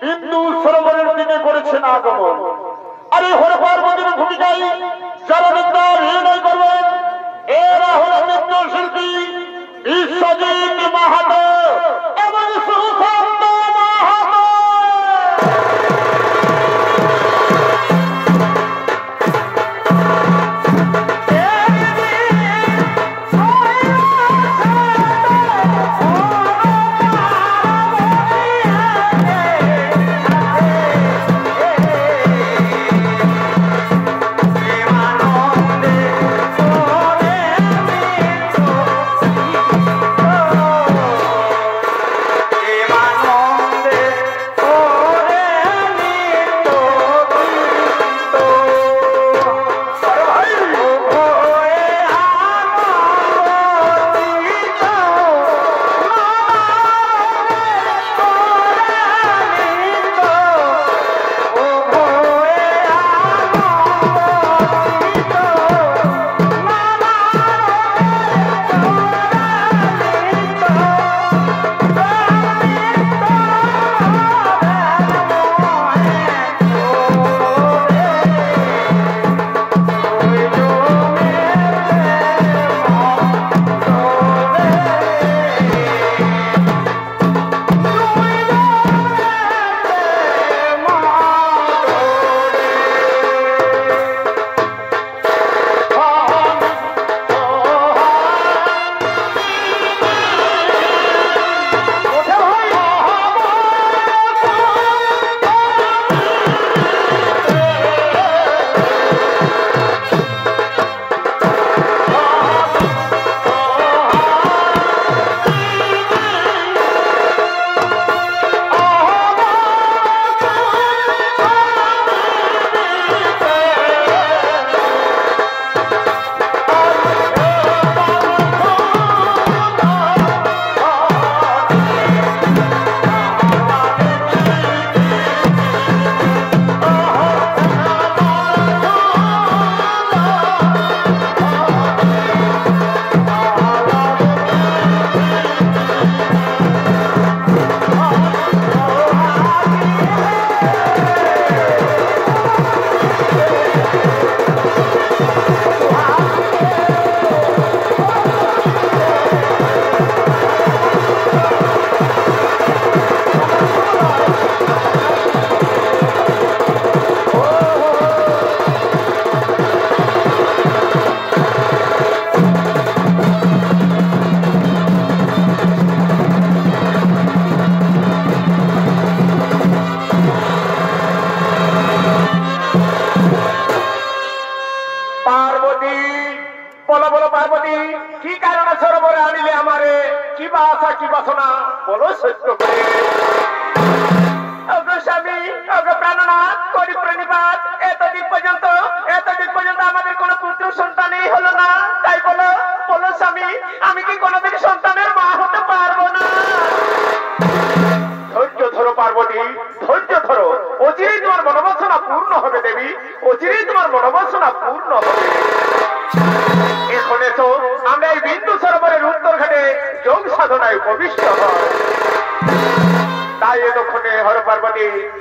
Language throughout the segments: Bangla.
বিন্দু সরোবরের দিকে করেছেন আগমন। আর এই হর পার্বতীর ভূমিকায় যারা অভিনয় করবেন এরা হল নৃত্যশিল্পী বিশ্বজিৎ মাহাতো এবং সুশান্ত মাহাতো।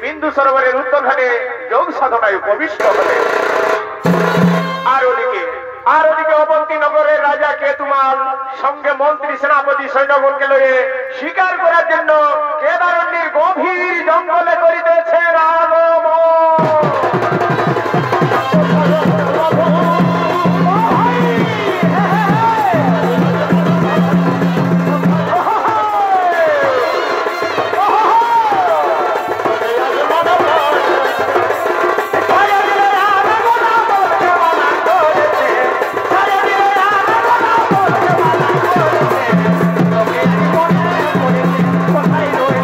বিন্দু সরোবরের উত্তর ঘাটে যোগ সাধনায় উপবিষ্ট হলেন। আর ওদিকে অবন্তীনগরের রাজা কেতুমাল সঙ্গে মন্ত্রী সেনাপতি সৈন্যগণকে লয়ে শিকার করার জন্য কেদারণ্যের গভীর জঙ্গলে করিতেছেন আগমন। কোথায় রয়েছে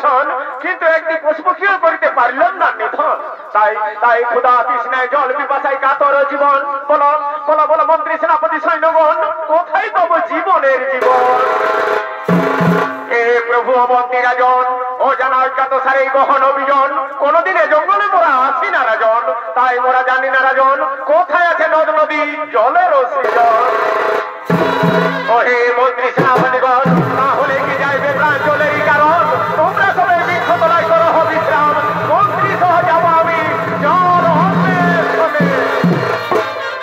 দর্শন, কিন্তু একটি পশুপক্ষীও করিতে পারলাম না নিধন। তাই তাই ক্ষুধা তৃষ্ণায় জল পিপাসায় কাতর জীবন। বলো বলো বলো মন্ত্রী সেনাপতি সৈন্যগণ, কোথায় তব জীবনের জীবন? হে প্রভু অবন্তী রাজন, ও জানা অজ্ঞাত সারে গহন অভিযান, কোনদিনে জঙ্গলে মোরা আছি না রাজন। তাই মোরা জানি না রাজন, কোথায় আছে নদ নদী জলের সৃজন। ও হে মন্ত্রী সেনাপতিগণ, তাহলে কি যাইবে প্রাণ জলেরই কারণ? তোমরা সবাই বৃক্ষতলায় করো বিশ্রাম, মন্ত্রী সহ যাব আমি জল অন্বেষণে।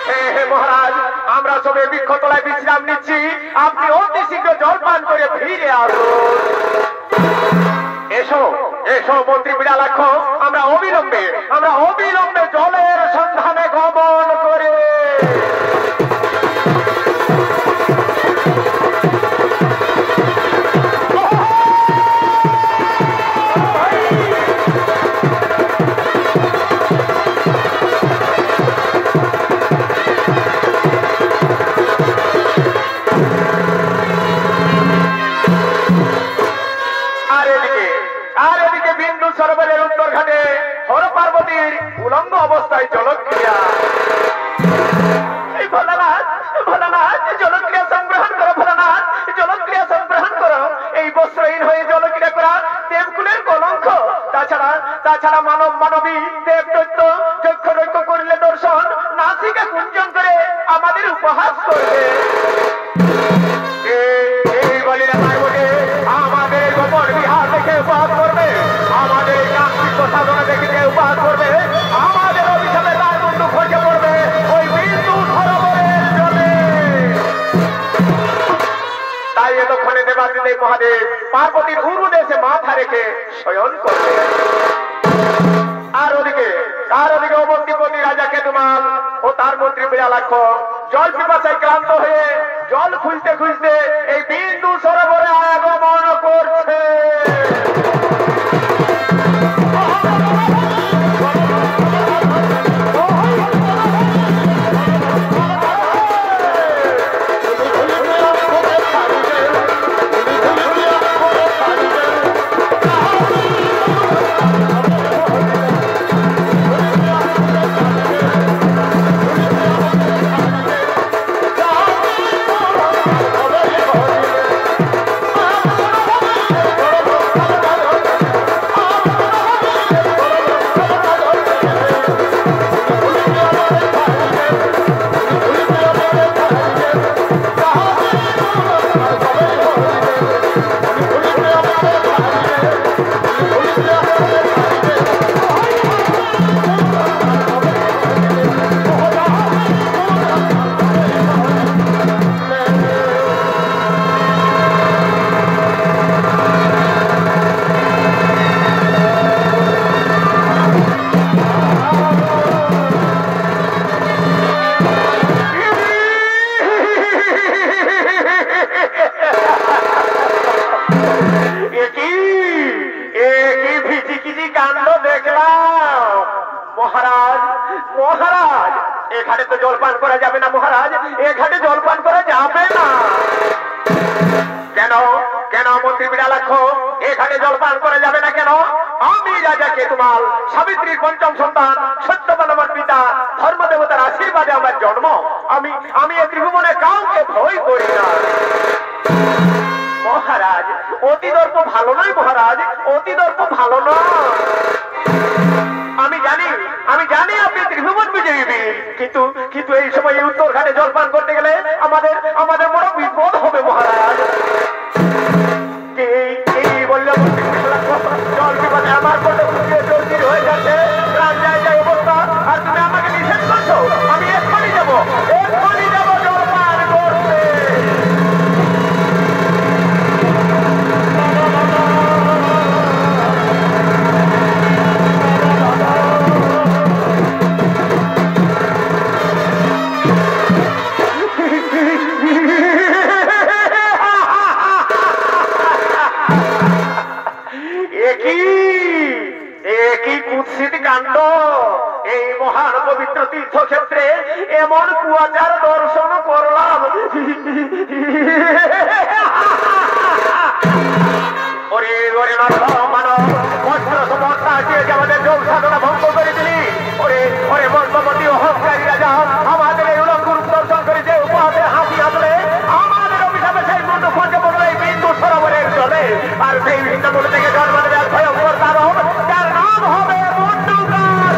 হে হে মহারাজ, আমরা সবে বৃক্ষতলায় বিশ্রাম নিচ্ছি, আপনি অতি শীঘ্র জল পান করে ফিরে আসুন। এসো এসো মন্ত্রী বিড়ালাক্ষ, আমরা অবিলম্বে জলের সন্ধানে গমন করে সরোবরের উত্তর ঘাটে হর পার্বতীর উলঙ্গ অবস্থায় জলক্রিয়া। ভোলানাথ ভোলানাথ, জলক্রিয়া সংগ্রহণ করো ভোলানাথ, জলক্রিয়া সংগ্রহণ করো। এই বস্ত্রহীন হয়ে জলক্রিয়া করা দেবকুলের কলঙ্ক। তাছাড়া মানব মানবী দেব দৈত্য যক্ষ রৈক্য করলে দর্শন, নাসিকা কুঞ্জন করে আমাদের উপহাস করবে। এই বলিলে পার্বতী আমাদের গোপন বিহার দেখে উপহাস করবে, আমাদের কাঙ্ক্ষিত সাধনা দেখে উপহাস করবে, আমাদের অভিশাপে তার মুন্ডু খসে পড়বে ওই বিন্দু সরোবরের জলে। তাই এতক্ষণে দেবাদিদেব মহাদেব পার্বতীর উরু দেশে মাথা রেখে শয়ন করবে। আর ওদিকে অবন্তিপতি রাজা কেতুমাল ও তার মন্ত্রী বিড়ালাক্ষ জল পিপাসায় ক্লান্ত হয়ে জল খুঁজতে খুঁজতে এই বিন্দু সরোবরে আগমন করছে। মহারাজ এ ঘাটে তো জলপান করা যাবে না মহারাজ, এ ঘাটে জলপান করা যাবে না। কেন কেন মন্ত্রী বিড়ালাক্ষ, এ ঘাটে জলপান করা যাবে না কেন? আমি রাজা কেতুমাল, সাবিত্রীর পঞ্চম সন্তান, সত্যবান আমার পিতা, ধর্মদেবতার আশীর্বাদে আমার জন্ম। আমি এ ত্রিভুবনে কাউকে ভয় করি না। মহারাজ অতি দর্প ভালো নয় মহারাজ, অতি দর্প ভালো নয়। আমি জানি আপনি ত্রিভুবন বিজয়ী বীর, কিন্তু এই সময় উত্তর ঘাটে জলপান করতে গেলে আমাদের বড় বিপদ হবে মহারাজ। এই বললে জল বিপদে আমার বড় জলজির হয়ে যাচ্ছে, প্রাণ যায় অবস্থা, আর তুমি আমাকে নিষেধ করছো। আমি এক্ষুনি যাবো জলপান করতে। এই মহান পবিত্র তীর্থক্ষেত্রে এমন কুয়াচার দর্শন করলাম। ওরে ওরে মানব বস্ত্র সমর্থা দিয়ে যে আমাদের যোগ সাধনা ভঙ্গ করে দিলি। ওরে ওরে মর্মপতি অহংকারী রাজা আমাদের এই উলঙ্গ রূপ দর্শন করে যে উপহাসে হাসি আসলে আমাদের অভিশাপে সেই মুন্ডু খোঁজে পড়লো এই বিন্দু সরোবরের জলে। আর সেই বিন্দু মুন্ডু থেকে জন্ম দেবে এক ভয়ঙ্কর দানব, যার নাম হবে মুন্ডুকার।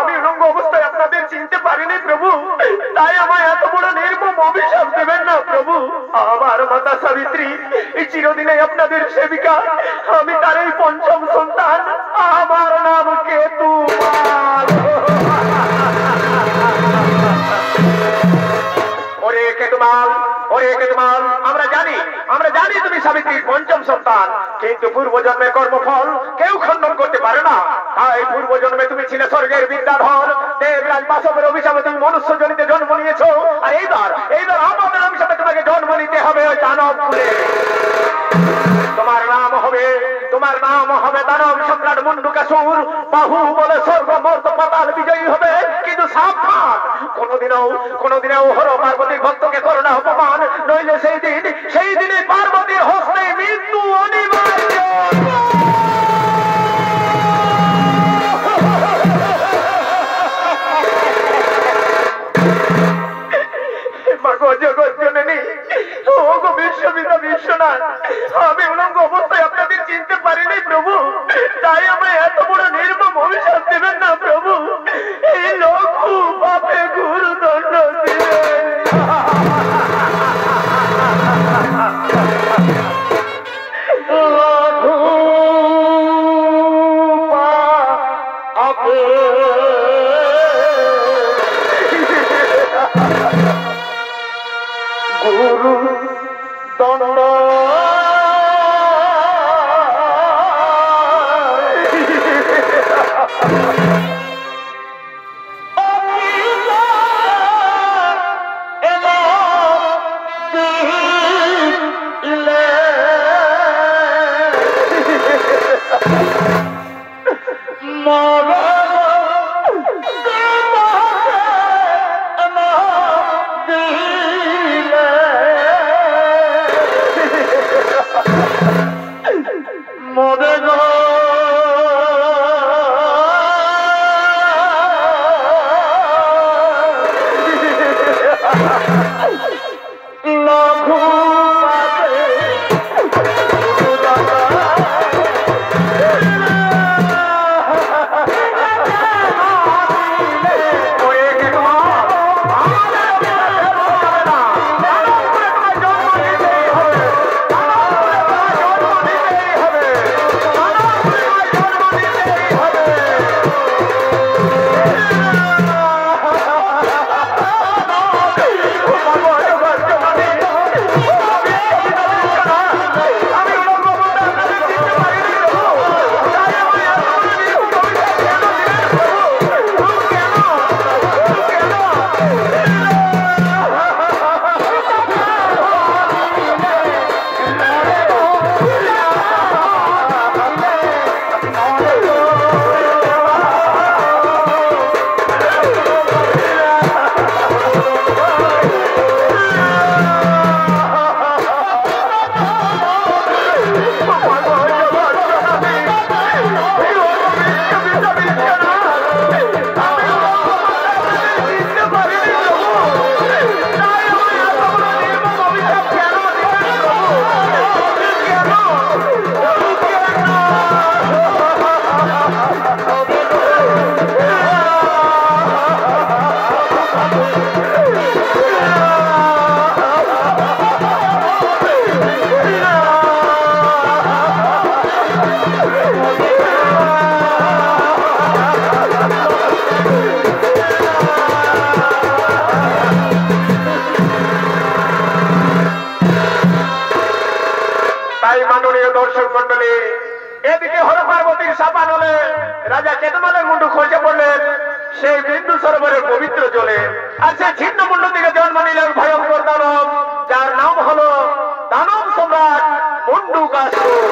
আমি উলঙ্গ অবস্থায় আপনাদের চিনতে পারিনি প্রভু, তাই আমায় এত বড় নির্মম অভিশাপ দেবেন না প্রভু। আমার মাতা সাবিত্রী চিরদিনে আপনাদের সেবিকা, আমি তার এই পঞ্চম সন্তান, আমার নাম কেতুমাল। ওরে কেতুমাল, ওরে কেতুমাল, আমরা জানি তুমি সাবিত্রীর পঞ্চম সন্তান, কিন্তু পূর্বজন্মের কর্মফল কেউ খণ্ডন করতে পারে না। তাই পূর্বজন্মে তুমি ছিলে স্বর্গের বিদ্যাধর, দেবরাজ বাসবের অভিশাপে তুমি মনুষ্য জনিতে জন্ম নিয়েছো। আর এইবার আমাদের অভিশাপে তোমাকে জন্ম নিতে হবে ওই দানব কুলে। তোমার নাম হবে দানব সম্রাট মুন্ডুকাসুর। বাহু বলে স্বর্গ মর্ত পাতাল বিজয়ী হবে, কিন্তু সাবধান, কোনদিনও হর পার্বতীর ভক্তকে করো না অপমান, নইলে সেই দিনে পার্বতীর হস্তে মৃত্যু অনিবার্য। বিশ্বনাথ, আমি উলঙ্গ অবস্থায় আপনাদের চিনতে পারিনি প্রভু, তাই আমায় এত বড় নির্মম অভিশাপ দেবেন না প্রভু। এই লঘু পাপে গুরুদণ্ড দিবেন। গুরু দণ্ড রাজা কেতুমালের মুন্ডু খসে পড়লেন সেই বিন্দু সরোবরের পবিত্র জলে। আর সেই ছিন্ন মুন্ডু থেকে জন্ম নিলেন ভয়ঙ্কর দানব, যার নাম হলো দানব সম্রাট মুন্ডুকাসুর।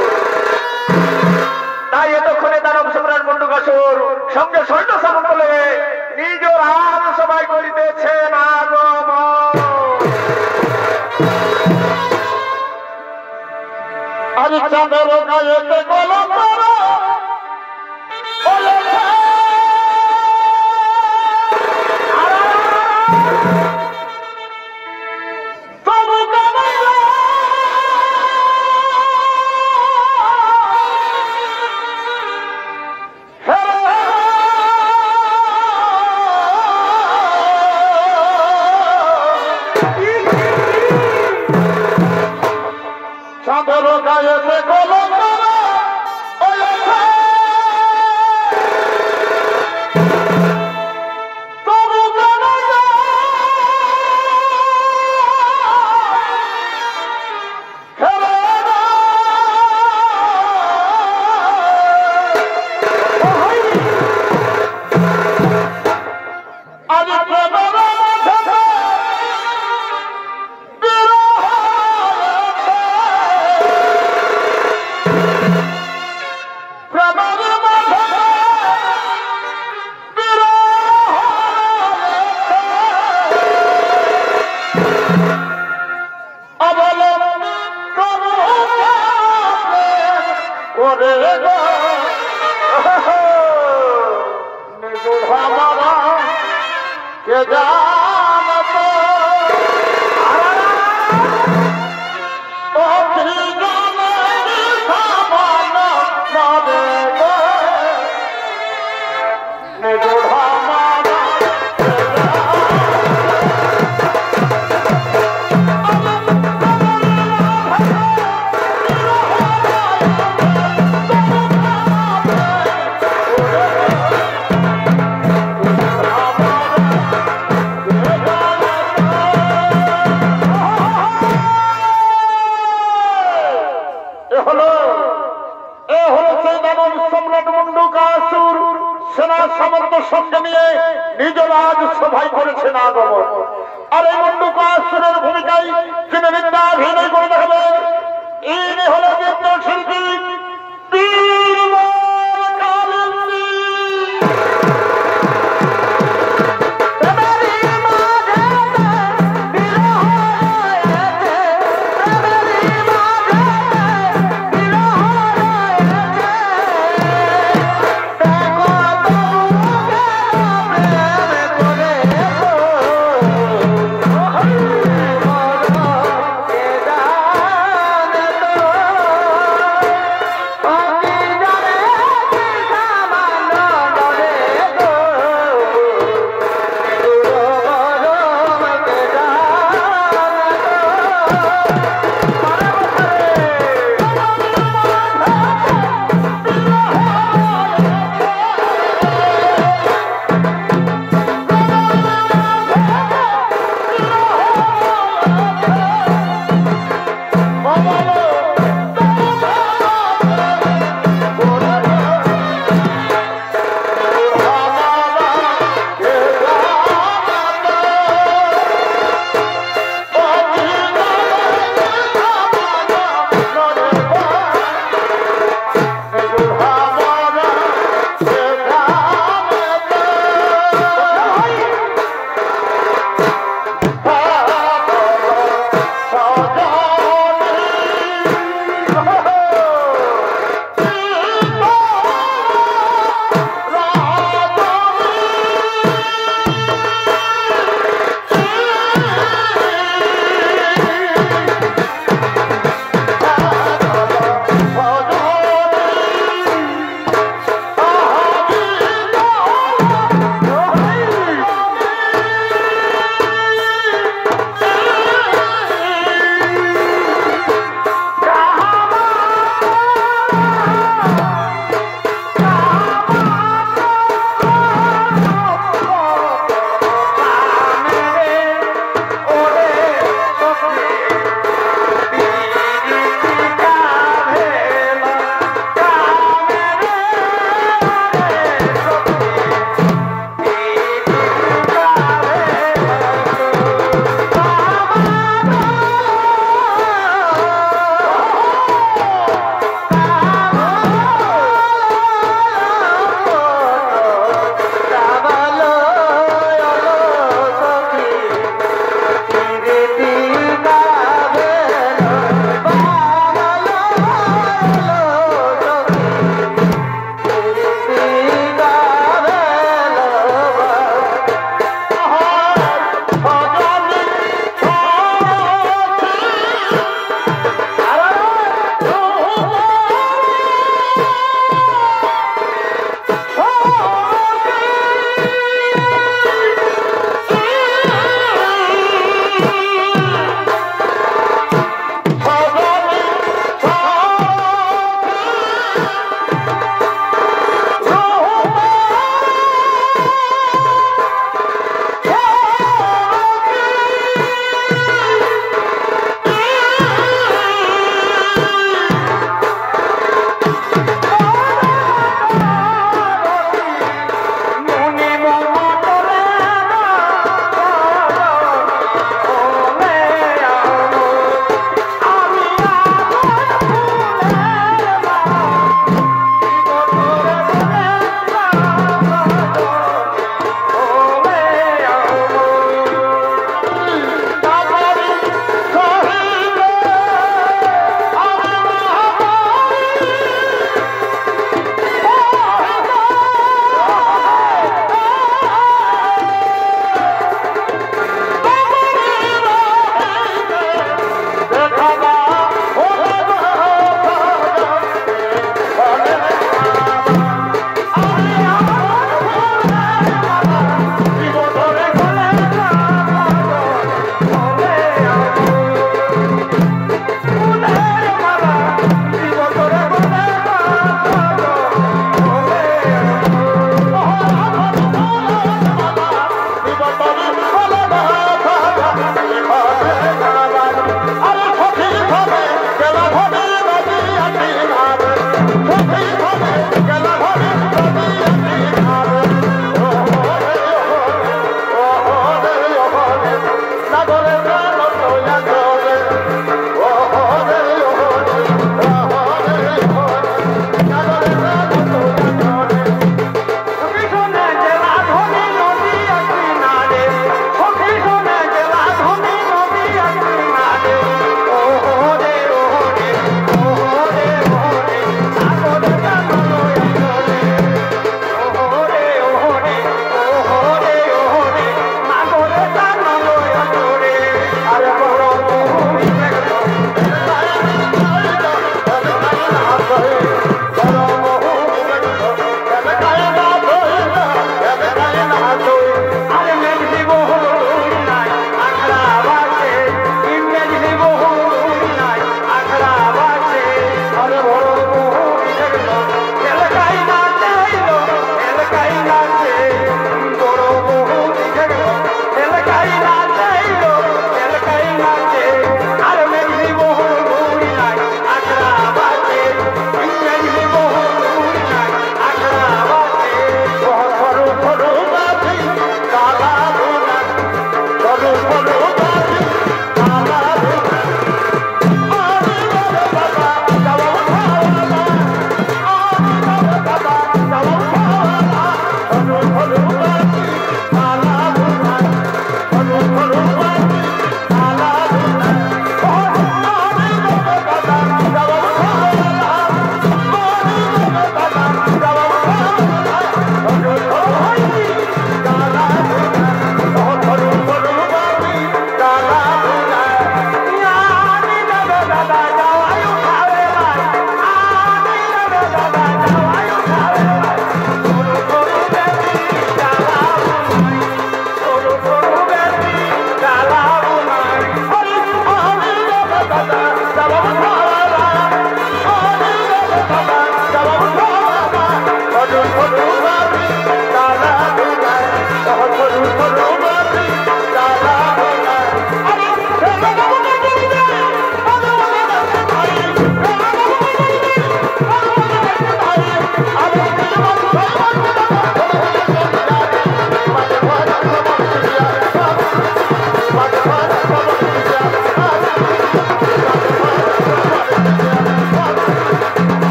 তাই এতক্ষণে দানব সম্রাট মুন্ডুকাসুর সঙ্গে সৈন্য সামন্ত লয়ে নিজ রাজ সবাই করিতেছেন আগমন। আরে চাঁদের গায়েতে কলম করো চাঁদের গায়েতে কলম করো সেনা সামন্ত সঙ্গে নিয়ে নিজ রাজ সভায় করেছেন আগমন। আর এই মুন্ডুকাসুরের ভূমিকায় যিনি নৃত্যাভিনয় করে দেখাবেন ইনি হলেন নৃত্যশিল্পী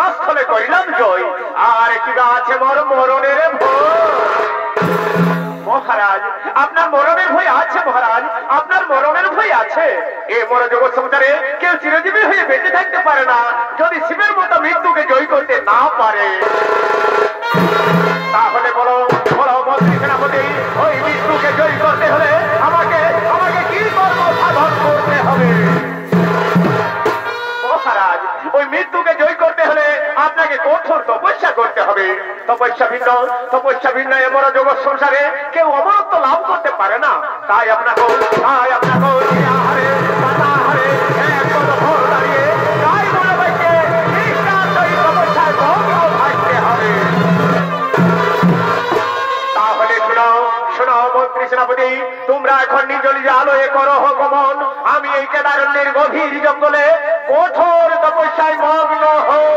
রণস্থলে করিলাম জয়, আর কি আছে মোর মরণের ভয়। মহারাজ আপনার মরণের ভয় আছে, মহারাজ আপনার মরণের ভয় আছে। এ মর জগৎ সংসারে কেউ চিরজীবী হয়ে বেঁচে থাকতে পারে না যদি শিবের মতো মৃত্যুকে জয় করতে না পারে। তাহলে বলো বলো মন্ত্রী সেনাপতি, ওই মৃত্যুকে জয় করতে হলে আমাকে আমাকে কি কর্ম সাধন করতে হবে? মহারাজ ওই মৃত্যুকে জয় করতে হলে আপনাকে কঠোর তপস্যা করতে হবে। তপস্যা ভিন্ন এমন জগৎ সংসারে কেউ অমরত্ব লাভ করতে পারে না। তাই আপনাকে তাহলে শোনো মন্ত্রী সেনাপতি, তোমরা এখন নিজ নিজ আলোয় করো গমন। আমি এই কেদারণ্যের গভীর জঙ্গলে কঠোর তপস্যায় মগ্ন হই।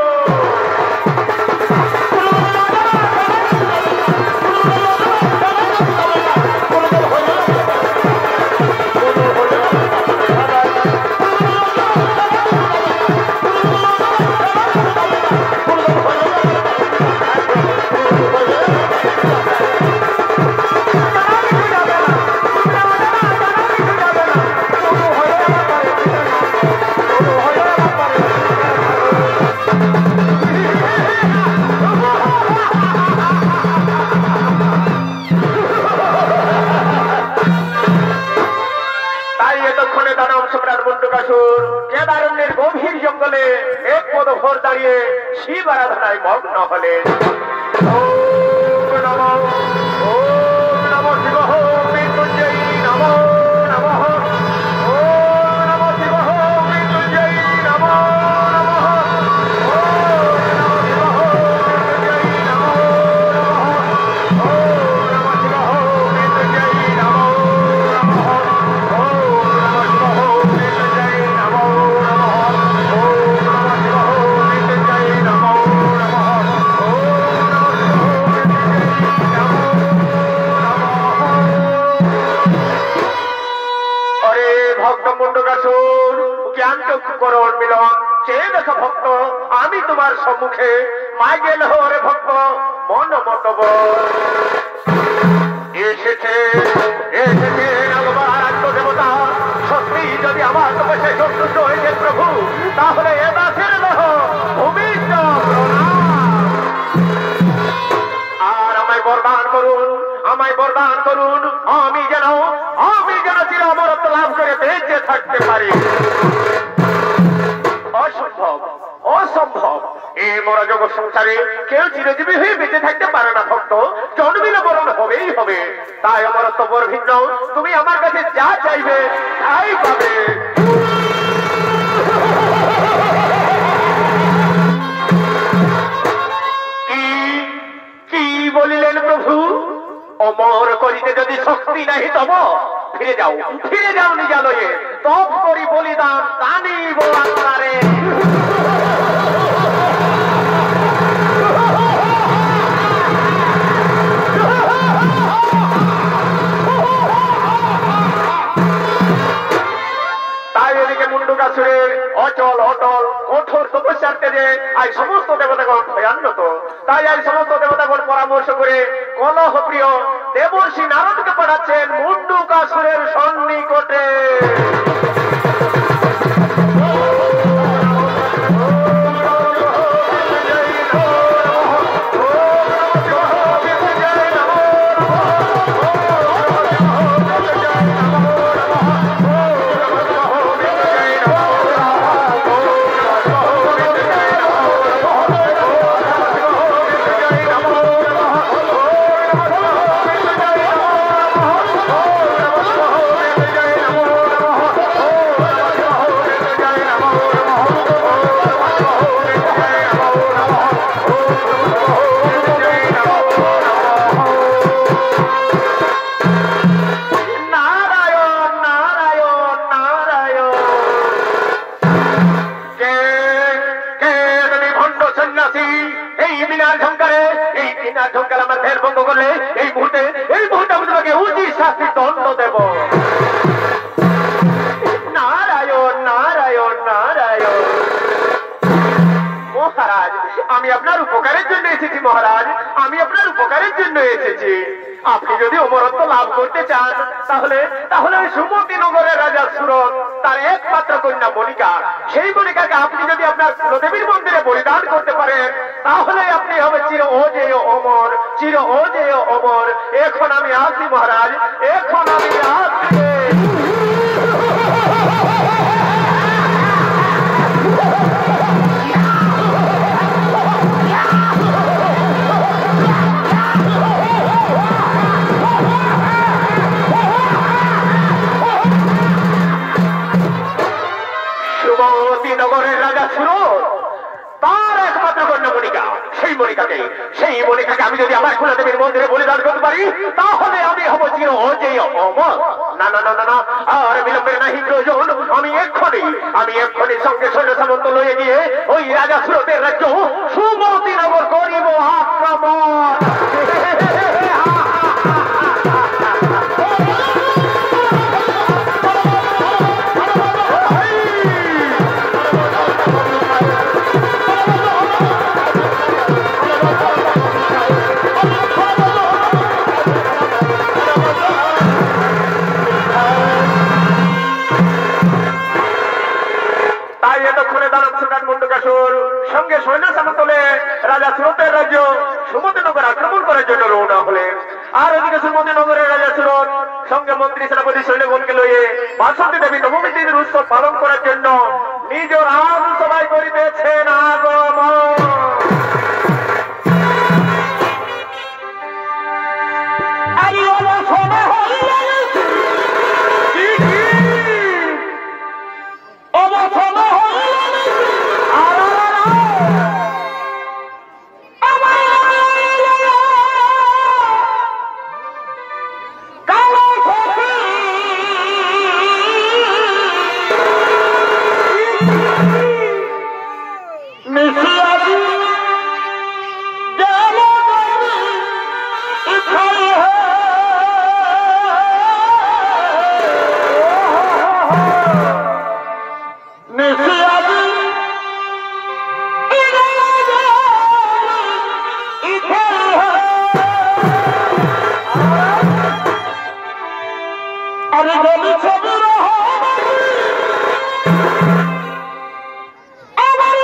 কেদারণ্যের গভীর জঙ্গলে এক পদ ভোর দাঁড়িয়ে শিব আরাধনায় মগ্ন হলেন। ভক্ত আমি তোমার সম্মুখে মাইগেল হরে ভক্ত মন মতব এসেছে দেবতা। সত্যি যদি আমার তোমাকে সন্তুষ্ট হয়েছে প্রভু, তাহলে এ দাসের দেহ ভূমিষ্ঠ আর আমায় বরদান করুন আমি যেন চির অমরত্ব লাভ করে বেঁচে থাকতে পারি। অসম্ভব এ মরা জগৎ সংসারে কেউ চিরজীবী হয়ে বেঁচে থাকতে পারে না ভক্ত, জন্মিলে মরণ হবেই হবে। তাই অমরত্ব বর ভিন্ন, তুমি আমার কাছে যা চাইবে তাই পাবে। কি বলিলেন প্রভু? অমর করিতে যদি শক্তি নাহি তব ফিরে যাও নিজালয়ে, তপ করি বলিদান জানিব আত্মারে। তাই এদিকে মুন্ডুকাসুরের অচল অটল কঠোর তপস্যার তেজে আজ সমস্ত দেবতাগণ ভয়ান্বিত। তাই আজ সমস্ত দেবতাগণ পরামর্শ করে কলহ প্রিয় দেবর্ষি নারদকে পাঠাচ্ছেন মুন্ডুকাসুরের সন্নিকটে। মহারাজ, আমি আপনার উপকারের জন্য এসেছি মহারাজ, আমি আপনার উপকারের জন্য এসেছি। আপনি যদি অমরত্ব লাভ করতে চান তাহলে তাহলে ওই সুমতি নগরের রাজা সুরত তার একমাত্র কন্যা মনিকা, সেই মনিকাকে আপনি যদি আপনার কুলদেবীর মন্দিরে বলিদান করতে পারেন তাহলে আপনি হবে চির অজেয় অমর, চির অজেয় অমর। এখন আমি আসি মহারাজ, এখন আমি আসি। নগরের রাজা সুরত তার একমাত্র কন্যা মনিকা, সেই মনিকাকে আমি যদি আমার কুলদেবীর মন্দিরে বলিদান করতে পারি তাহলে আমি হব চির অজেয় অমর। না না না না না, আর বিলম্বের নাহি প্রয়োজন। আমি এক্ষণে সঙ্গে সৈন্য সামন্ত লয়ে গিয়ে ওই রাজা সুরতের রাজ্য সুমতি নগর করিব আক্রমণ। সঙ্গে সৈন্য সামন্তলে রাজা সুরতের রাজ্য সুমতি নগর আক্রমণ করার জন্য রওনা হলেন। আর ওদিকে সুমতি নগরের রাজা সুরত সঙ্গে মন্ত্রী সেনাপতি সৈন্যগণকে লইয়ে বাসন্তী দেবী নবমী তিথির উৎসব পালন করার জন্য নিজ রাজ সভায় করিতেছেন আগমন। আমার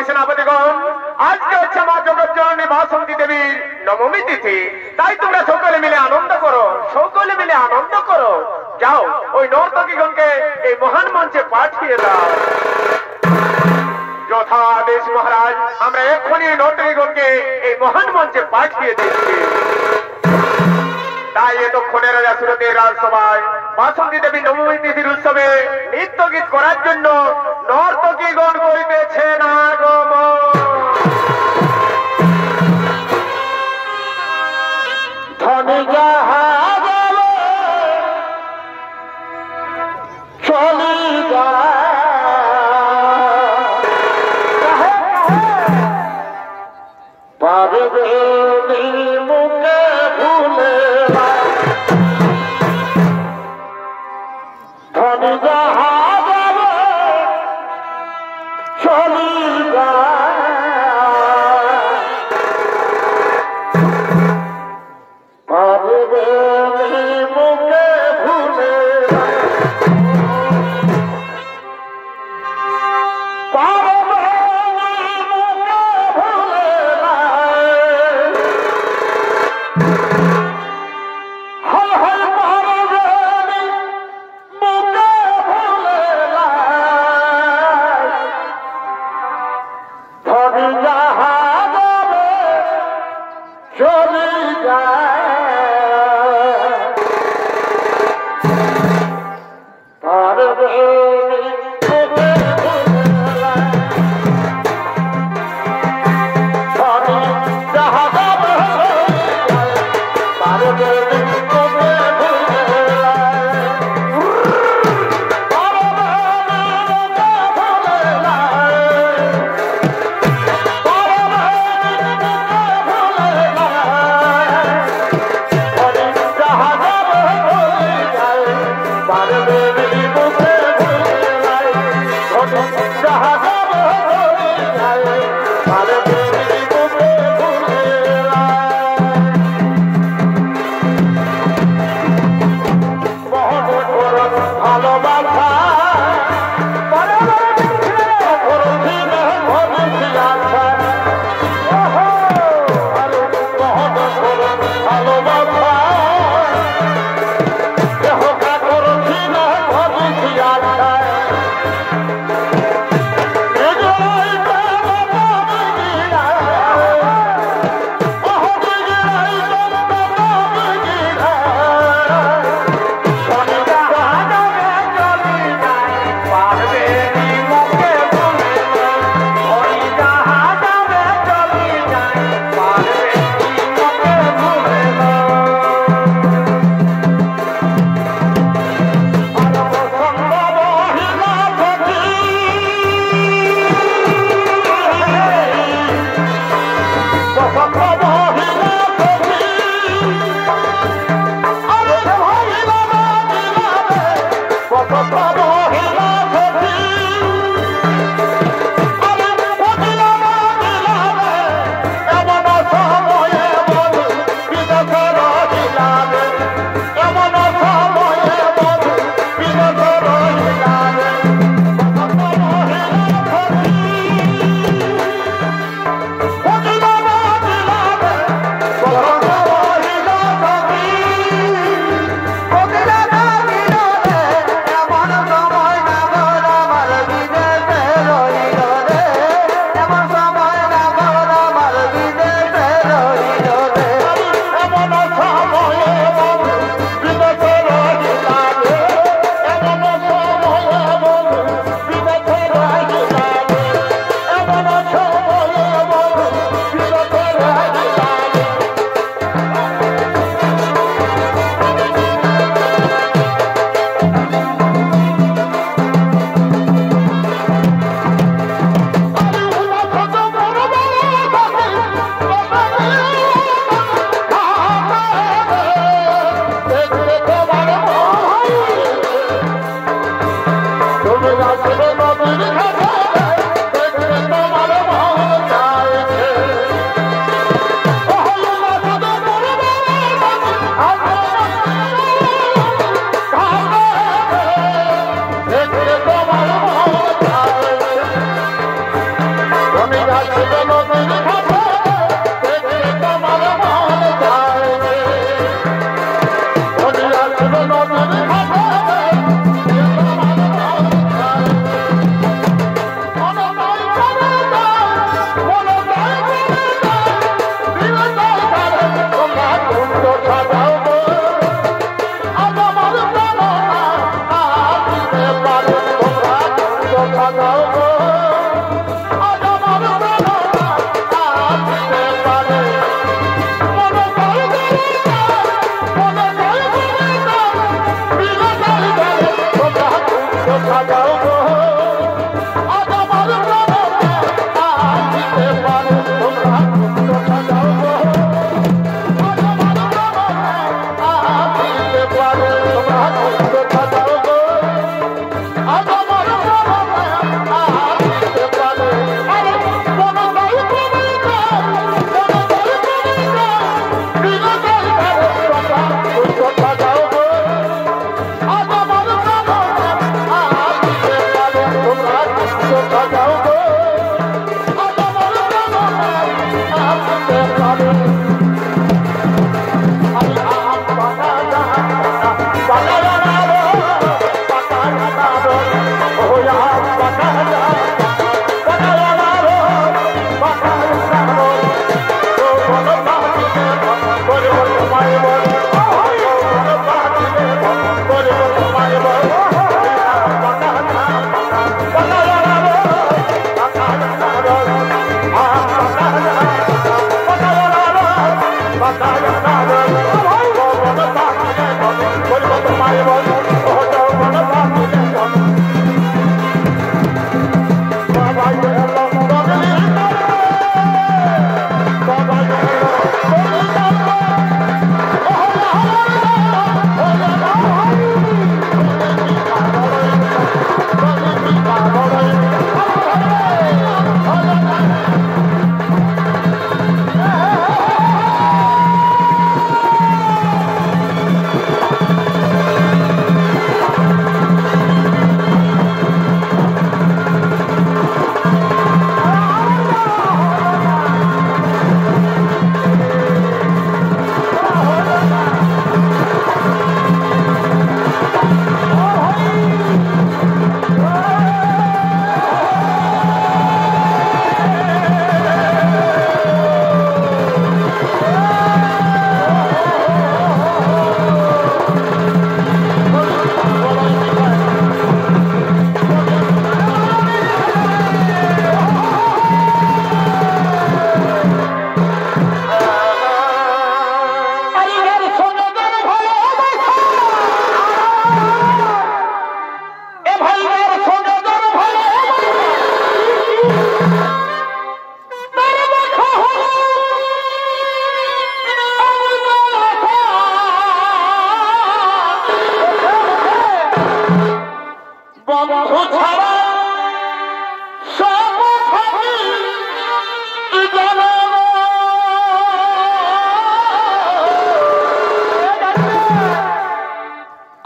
সেনাপতিগণ, আজকে হচ্ছে মা জগৎজননী বাসন্তী দেবীর নবমী তিথি। তাই তোমরা সকলে মিলে আনন্দ করো, সকলে মিলে আনন্দ করো। যাও ওই নর্তকীগণকে এই মহান মঞ্চে পাঠিয়ে দাও। যথাদেশ মহারাজ, আমরা এক্ষুনি নর্তকীগণকে এই মহান মঞ্চে পাঠিয়ে দিচ্ছি। তাই এতক্ষণে রাজা সুরতের রাজসভায় বাসন্তী দেবী নবমী তিথির উৎসবে নৃত্য গীত করার জন্য নর্তকীগণ করিতেছেন আগমন। ধনী যাহা গেল চলি পারবে মুখে ভুলে ধনী যাহা গেল চলি পারবে মুখে ভুলে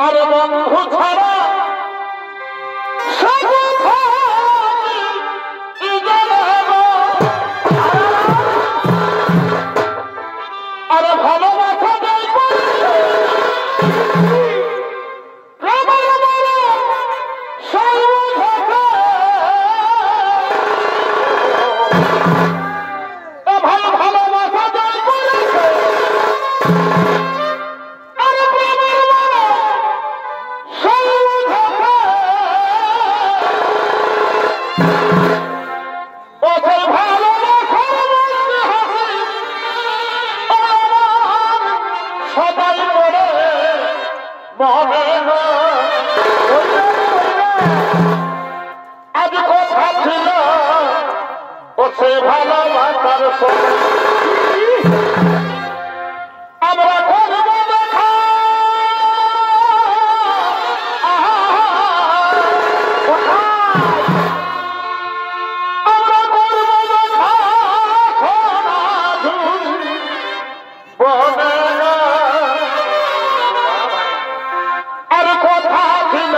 আরে বন্ধু ছাড়া আরে ভালোবাসা আজ কথা ছিল ও সে ভালোবাসার আমরা করব দেখা আমরা করব দেখা বনে আর কথা ছিল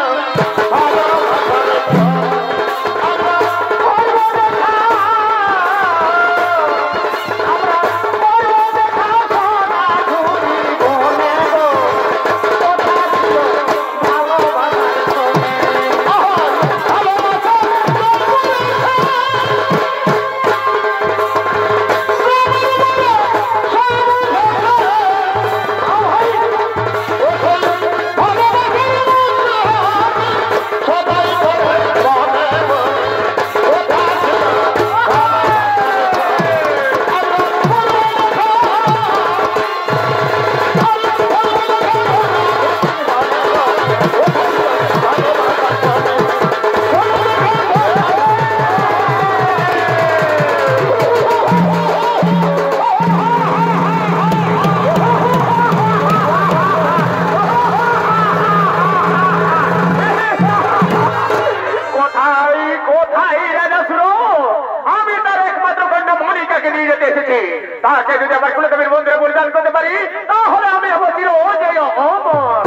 তাকে যদি আমার কুলদেবীর মন্দিরে বলিদান করতে পারি তাহলে আমি হবো চির অজেয় অমর।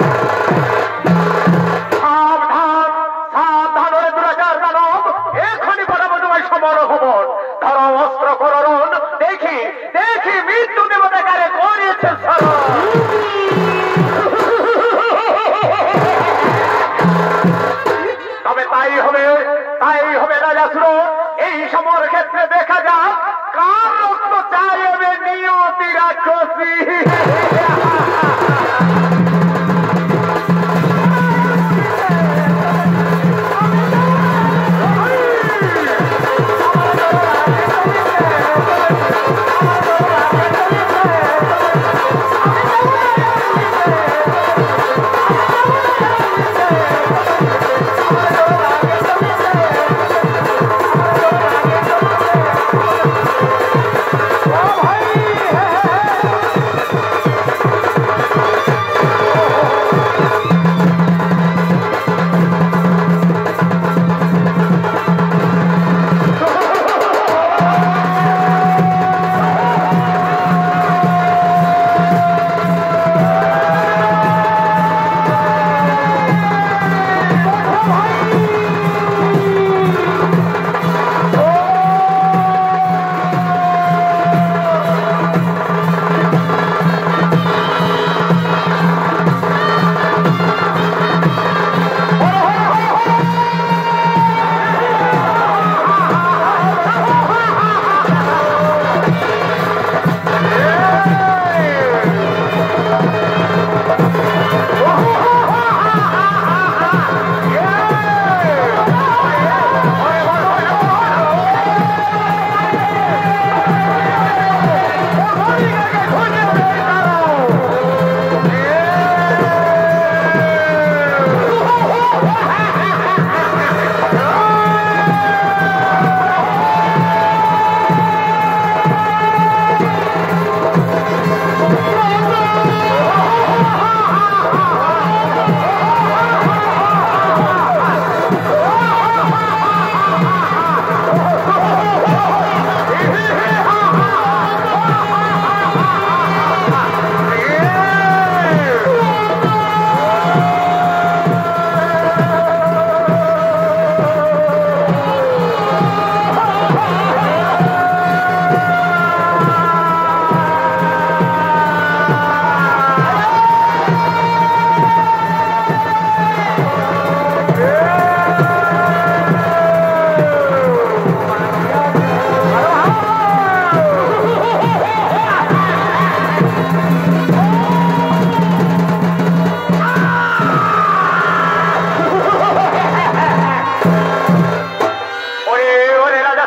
সাবধান সাবধান হলে দুরাচার দানব এখনই পাঠাবো তোমায় সমর হবন ধরো অস্ত্র করণ দেখি দেখি মৃত্যু দেবতা কারে করেছে তবে তাই হবে রাজাসুর এই সমর ক্ষেত্রে দেখা যাক কার রক্ত চাইবে নিয়তি রাক্ষসী।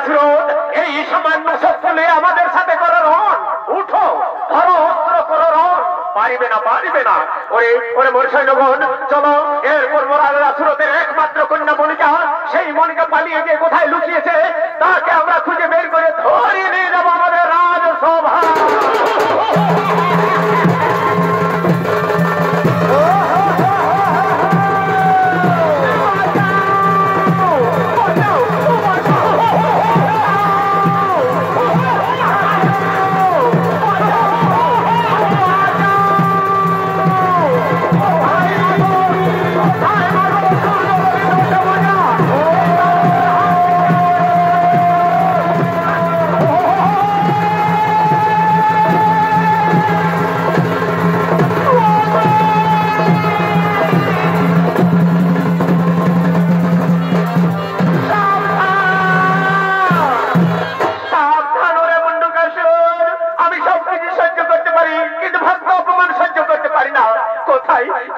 সুরত এই সামান্য শত্রুলে আমাদের সাথে করো রণ, উঠো ধরো অস্ত্র করো রণ। পারিবে না পারিবে না। ওরে ওরে মোর সৈন্যগণ চলো, এরপর মোরালের সুরতের একমাত্র কন্যা মনিকা, সেই মনিকা পালিয়ে গিয়ে কোথায় লুকিয়েছে তাকে আমরা খুঁজে বের করে ধরে নিয়ে যাবো আমাদের রাজসভা।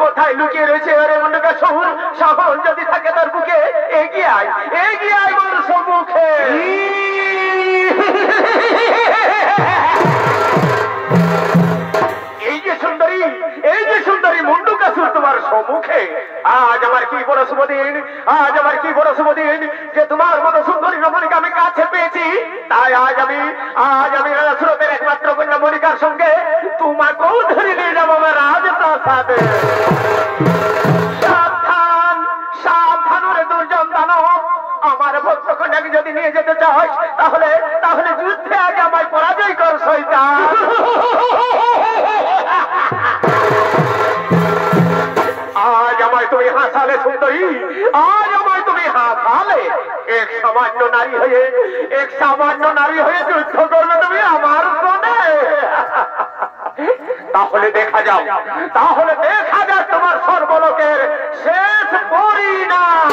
কোথায় লুকিয়ে রয়েছে ওরে মন্ডকা শহর? সাহস যদি থাকে তার বুকে, এগিয়ে আয় মোর সম্মুখে। এই যে সুন্দরী মন্ডকাসুর তোমার সম্মুখে। আজ আমার কি বড় শুভ দিন, আজ আমার কি বড় শুভ দিন যে তোমার মতো সুন্দরী রমণীকে আমি কাছে পেয়েছি। তাই আজ আমি রাজসুরতের একমাত্র কন্যা মনিকার সঙ্গে তোমাকেও ধরে নিয়ে যাবো আমার রাজপ্রাসাদে। সাবধান সাবধান ওরে দুর্জন দানব, আমার ভক্ত কন্যাকে যদি নিয়ে যেতে চাস তাহলে যুদ্ধে আগে আমায় পরাজয় কর শয়তান। আজ আমায় তুমি হাসালে সুন্দরী, আজ আমায় তুমি হাসালে। এক সামান্য নারী হয়ে যুদ্ধ করবে তুমি আমার সঙ্গে। তাহলে দেখা যাক তোমার সর্বলোকের শেষ পরিণাম।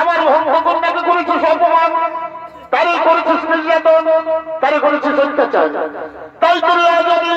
আমার ভগবানকে করেছিস অপমান, তারই করেছিস নির্যাতন, তারই করেছিস অত্যাচার। তাই করে আজ আমি